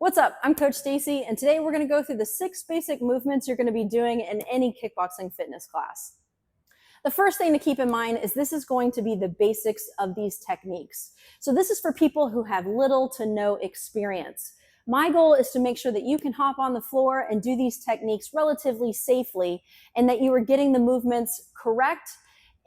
What's up? I'm Coach Stacy, and today we're going to go through the 6 basic movements you're going to be doing in any kickboxing fitness class. The first thing to keep in mind is this is going to be the basics of these techniques. So this is for people who have little to no experience. My goal is to make sure that you can hop on the floor and do these techniques relatively safely, and that you are getting the movements correct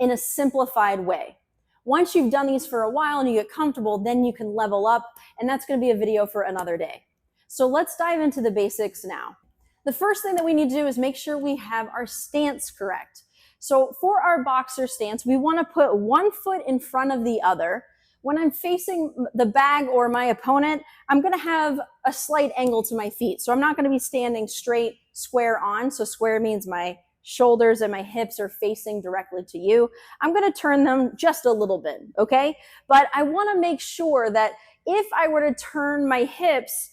in a simplified way. Once you've done these for a while and you get comfortable, then you can level up, and that's going to be a video for another day. So let's dive into the basics now. The first thing that we need to do is make sure we have our stance correct. So for our boxer stance, we want to put one foot in front of the other. When I'm facing the bag or my opponent, I'm going to have a slight angle to my feet. So I'm not going to be standing straight, square on. So square means my shoulders and my hips are facing directly to you. I'm going to turn them just a little bit, okay? But I want to make sure that if I were to turn my hips,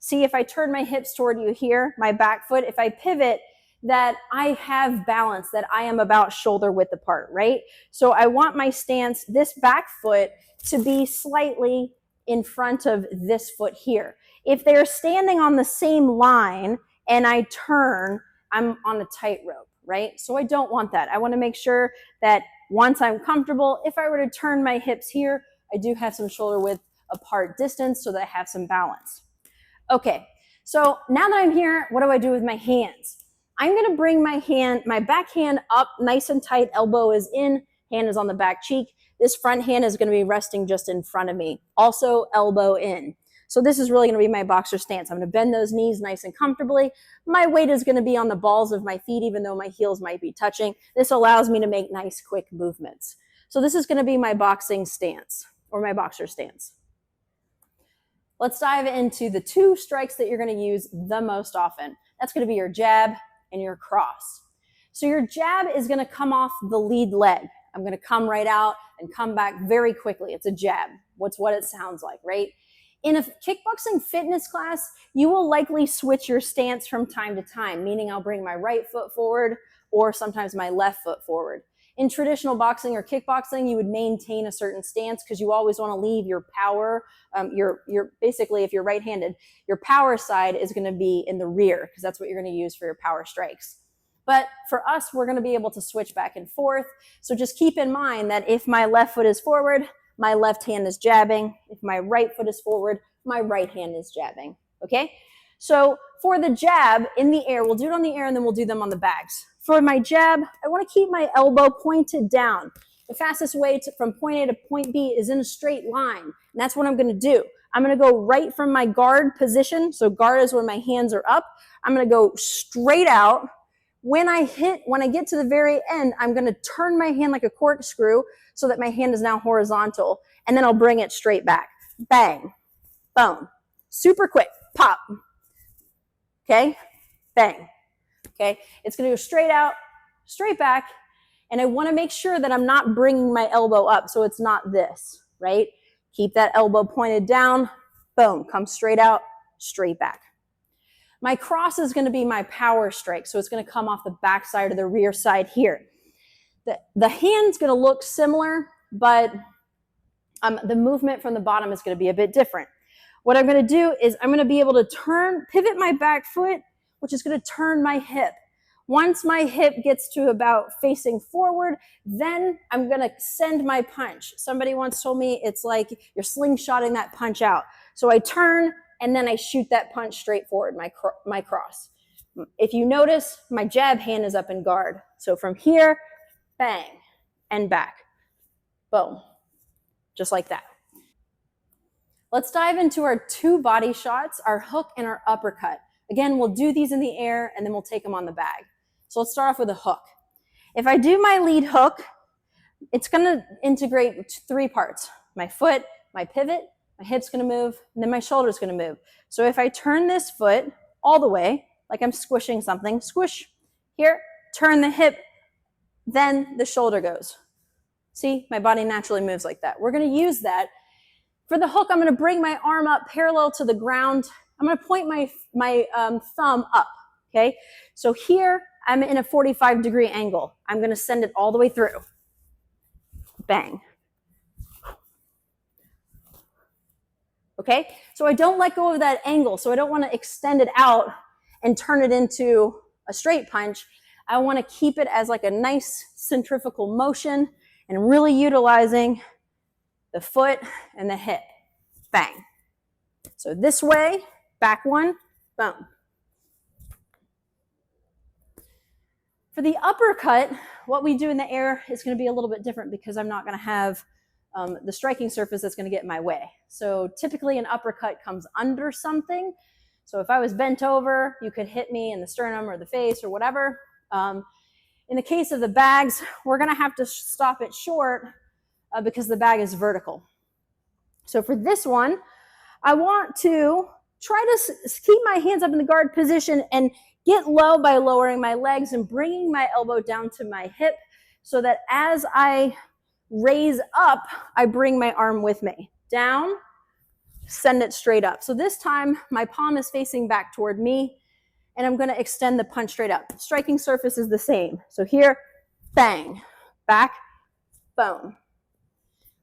see, if I turn my hips toward you here, my back foot, if I pivot, that I have balance, that I am about shoulder width apart, right? So I want my stance, this back foot, to be slightly in front of this foot here. If they're standing on the same line and I turn, I'm on a tightrope, right? So I don't want that. I want to make sure that once I'm comfortable, if I were to turn my hips here, I do have some shoulder width apart distance so that I have some balance. Okay, so now that I'm here, what do I do with my hands? I'm going to bring my back hand up nice and tight, elbow is in, hand is on the back cheek. This front hand is going to be resting just in front of me, also elbow in. So this is really going to be my boxer stance. I'm going to bend those knees nice and comfortably. My weight is going to be on the balls of my feet, even though my heels might be touching. This allows me to make nice, quick movements. So this is going to be my boxing stance, or my boxer stance. Let's dive into the 2 strikes that you're going to use the most often. That's going to be your jab and your cross. So your jab is going to come off the lead leg. I'm going to come right out and come back very quickly. It's a jab. What's what it sounds like, right? In a kickboxing fitness class, you will likely switch your stance from time to time, meaning I'll bring my right foot forward or sometimes my left foot forward. In traditional boxing or kickboxing, you would maintain a certain stance because you always want to leave your power, basically, if you're right-handed, your power side is going to be in the rear because that's what you're going to use for your power strikes. But for us, we're going to be able to switch back and forth. So just keep in mind that if my left foot is forward, my left hand is jabbing. If my right foot is forward, my right hand is jabbing, okay? So for the jab in the air, we'll do it on the air and then we'll do them on the bags. For my jab, I want to keep my elbow pointed down. The fastest way from point A to point B is in a straight line. And that's what I'm going to do. I'm going to go right from my guard position. So guard is where my hands are up. I'm going to go straight out. When I get to the very end, I'm going to turn my hand like a corkscrew so that my hand is now horizontal. And then I'll bring it straight back. Bang. Boom. Super quick. Pop. Okay. Bang. Okay, it's going to go straight out, straight back, and I want to make sure that I'm not bringing my elbow up, so it's not this, right? Keep that elbow pointed down, boom, come straight out, straight back. My cross is going to be my power strike, so it's going to come off the back side or the rear side here. The hand's going to look similar, but the movement from the bottom is going to be a bit different. What I'm going to do is I'm going to be able to pivot my back foot, which is going to turn my hip. Once my hip gets to about facing forward, then I'm going to send my punch. Somebody once told me it's like you're slingshotting that punch out. So I turn and then I shoot that punch straight forward, my cross. If you notice, my jab hand is up in guard. So from here, bang, and back. Boom. Just like that. Let's dive into our 2 body shots, our hook and our uppercut. Again, we'll do these in the air and then we'll take them on the bag. So let's start off with a hook. If I do my lead hook, it's going to integrate 3 parts. My foot, my pivot, my hip's going to move, and then my shoulder's going to move. So if I turn this foot all the way, like I'm squishing something, squish here, turn the hip, then the shoulder goes. See, my body naturally moves like that. We're going to use that. For the hook, I'm going to bring my arm up parallel to the ground. I'm going to point my thumb up, okay? So here, I'm in a 45-degree angle. I'm going to send it all the way through. Bang. okay? So I don't let go of that angle. So I don't want to extend it out and turn it into a straight punch. I want to keep it as like a nice centrifugal motion and really utilizing the foot and the hip. Bang. So this way, back one, boom. For the uppercut, what we do in the air is going to be a little bit different because I'm not going to have the striking surface that's going to get in my way. So typically an uppercut comes under something. So if I was bent over, you could hit me in the sternum or the face or whatever. In the case of the bags, we're going to have to stop it short because the bag is vertical. So for this one, I want to try to keep my hands up in the guard position and get low by lowering my legs and bringing my elbow down to my hip so that as I raise up, I bring my arm with me. Down, send it straight up. So this time, my palm is facing back toward me, and I'm going to extend the punch straight up. Striking surface is the same. So here, bang, back, boom.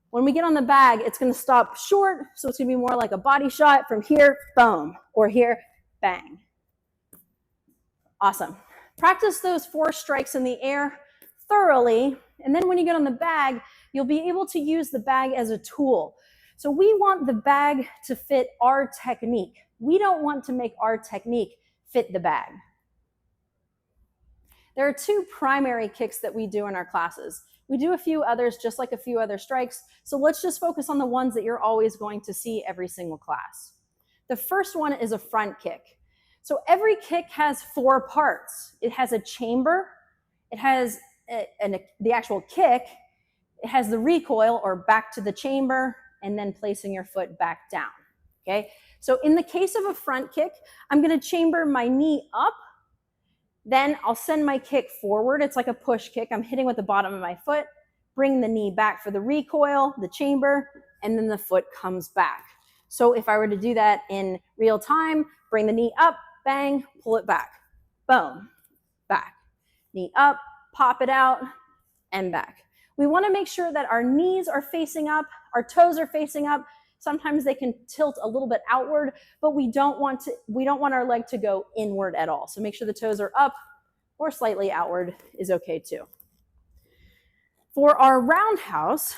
When we get on the bag, it's going to stop short, so it's going to be more like a body shot from here, boom, or here, bang. Awesome. Practice those 4 strikes in the air thoroughly, and then when you get on the bag, you'll be able to use the bag as a tool. So we want the bag to fit our technique. We don't want to make our technique fit the bag. There are 2 primary kicks that we do in our classes. We do a few others, just like a few other strikes, so let's just focus on the ones that you're always going to see every single class. The first one is a front kick. So every kick has 4 parts. It has a chamber, it has the actual kick, it has the recoil or back to the chamber, and then placing your foot back down, okay? So in the case of a front kick, I'm gonna chamber my knee up, then I'll send my kick forward. It's like a push kick. I'm hitting with the bottom of my foot, bring the knee back for the recoil, the chamber, and then the foot comes back. So if I were to do that in real time, bring the knee up, bang, pull it back, boom, back, knee up, pop it out, and back. We want to make sure that our knees are facing up, our toes are facing up. Sometimes they can tilt a little bit outward, but we don't want our leg to go inward at all. So make sure the toes are up or slightly outward is okay too. For our roundhouse,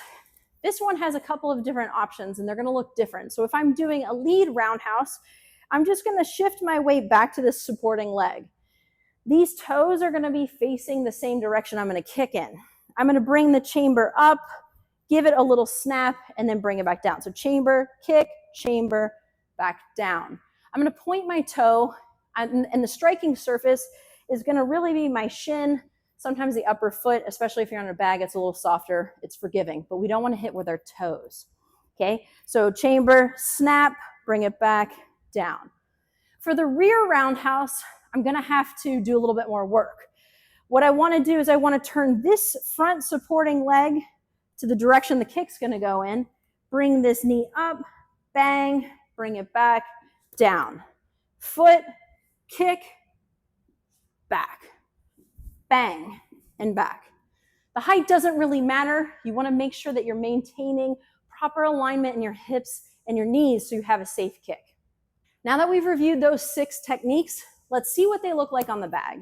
this one has a couple of different options and they're going to look different. So if I'm doing a lead roundhouse, I'm just going to shift my weight back to this supporting leg. These toes are going to be facing the same direction I'm going to kick in. I'm going to bring the chamber up, give it a little snap, and then bring it back down. So chamber, kick, chamber, back down. I'm going to point my toe, and the striking surface is going to really be my shin, sometimes the upper foot, especially if you're on a bag, it's a little softer, it's forgiving, but we don't want to hit with our toes, okay? So chamber, snap, bring it back down. For the rear roundhouse, I'm going to have to do a little bit more work. What I want to do is I want to turn this front supporting leg to the direction the kick's going to go in, bring this knee up, bang, bring it back, down. Foot, kick, back, bang, and back. The height doesn't really matter. You want to make sure that you're maintaining proper alignment in your hips and your knees so you have a safe kick. Now that we've reviewed those 6 techniques, let's see what they look like on the bag.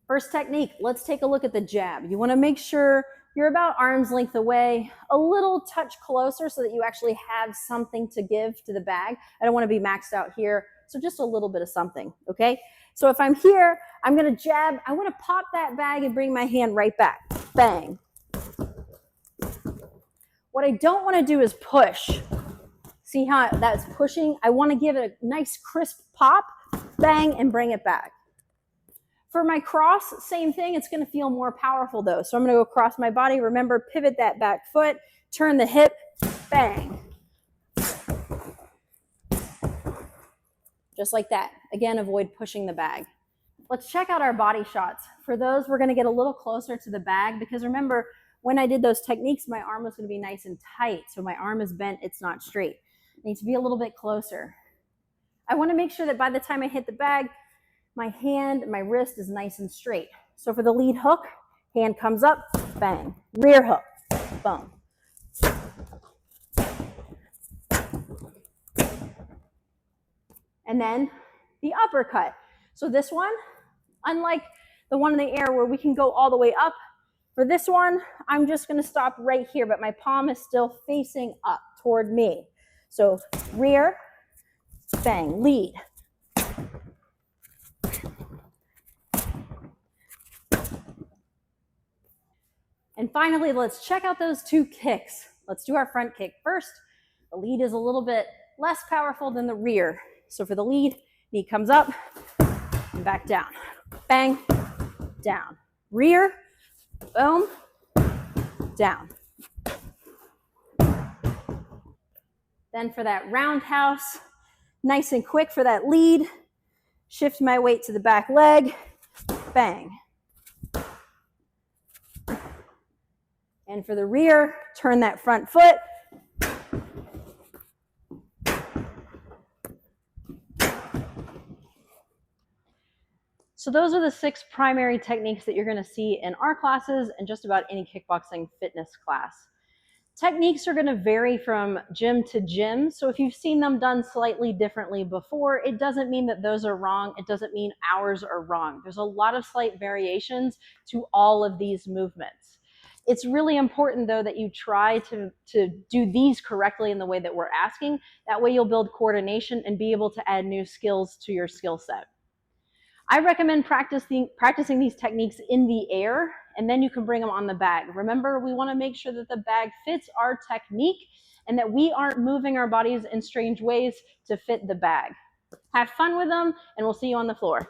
First technique, let's take a look at the jab. You want to make sure you're about arm's length away, a little touch closer so that you actually have something to give to the bag. I don't want to be maxed out here, so just a little bit of something, okay? So if I'm here, I'm going to jab. I want to pop that bag and bring my hand right back. Bang. What I don't want to do is push. See how that's pushing? I want to give it a nice crisp pop, bang, and bring it back. For my cross, same thing. It's going to feel more powerful though. So I'm going to go across my body. Remember, pivot that back foot, turn the hip, bang. Just like that. Again, avoid pushing the bag. Let's check out our body shots. For those, we're going to get a little closer to the bag because remember, when I did those techniques, my arm was going to be nice and tight. So my arm is bent, it's not straight. It needs to be a little bit closer. I want to make sure that by the time I hit the bag, my hand, my wrist is nice and straight. So for the lead hook, hand comes up, bang. Rear hook, boom. then the uppercut. So this one, unlike the one in the air where we can go all the way up, for this one, I'm just going to stop right here, but my palm is still facing up toward me. So rear, bang, lead. And finally, let's check out those two kicks. Let's do our front kick first. The lead is a little bit less powerful than the rear. So for the lead, knee comes up and back down. Bang, down. Rear, boom, down. Then for that roundhouse, nice and quick for that lead, shift my weight to the back leg, bang. And for the rear, turn that front foot. So those are the 6 primary techniques that you're going to see in our classes and just about any kickboxing fitness class. Techniques are going to vary from gym to gym. So if you've seen them done slightly differently before, it doesn't mean that those are wrong. It doesn't mean ours are wrong. There's a lot of slight variations to all of these movements. It's really important, though, that you try to do these correctly in the way that we're asking. That way you'll build coordination and be able to add new skills to your skill set. I recommend practicing these techniques in the air, and then you can bring them on the bag. Remember, we want to make sure that the bag fits our technique and that we aren't moving our bodies in strange ways to fit the bag. Have fun with them, and we'll see you on the floor.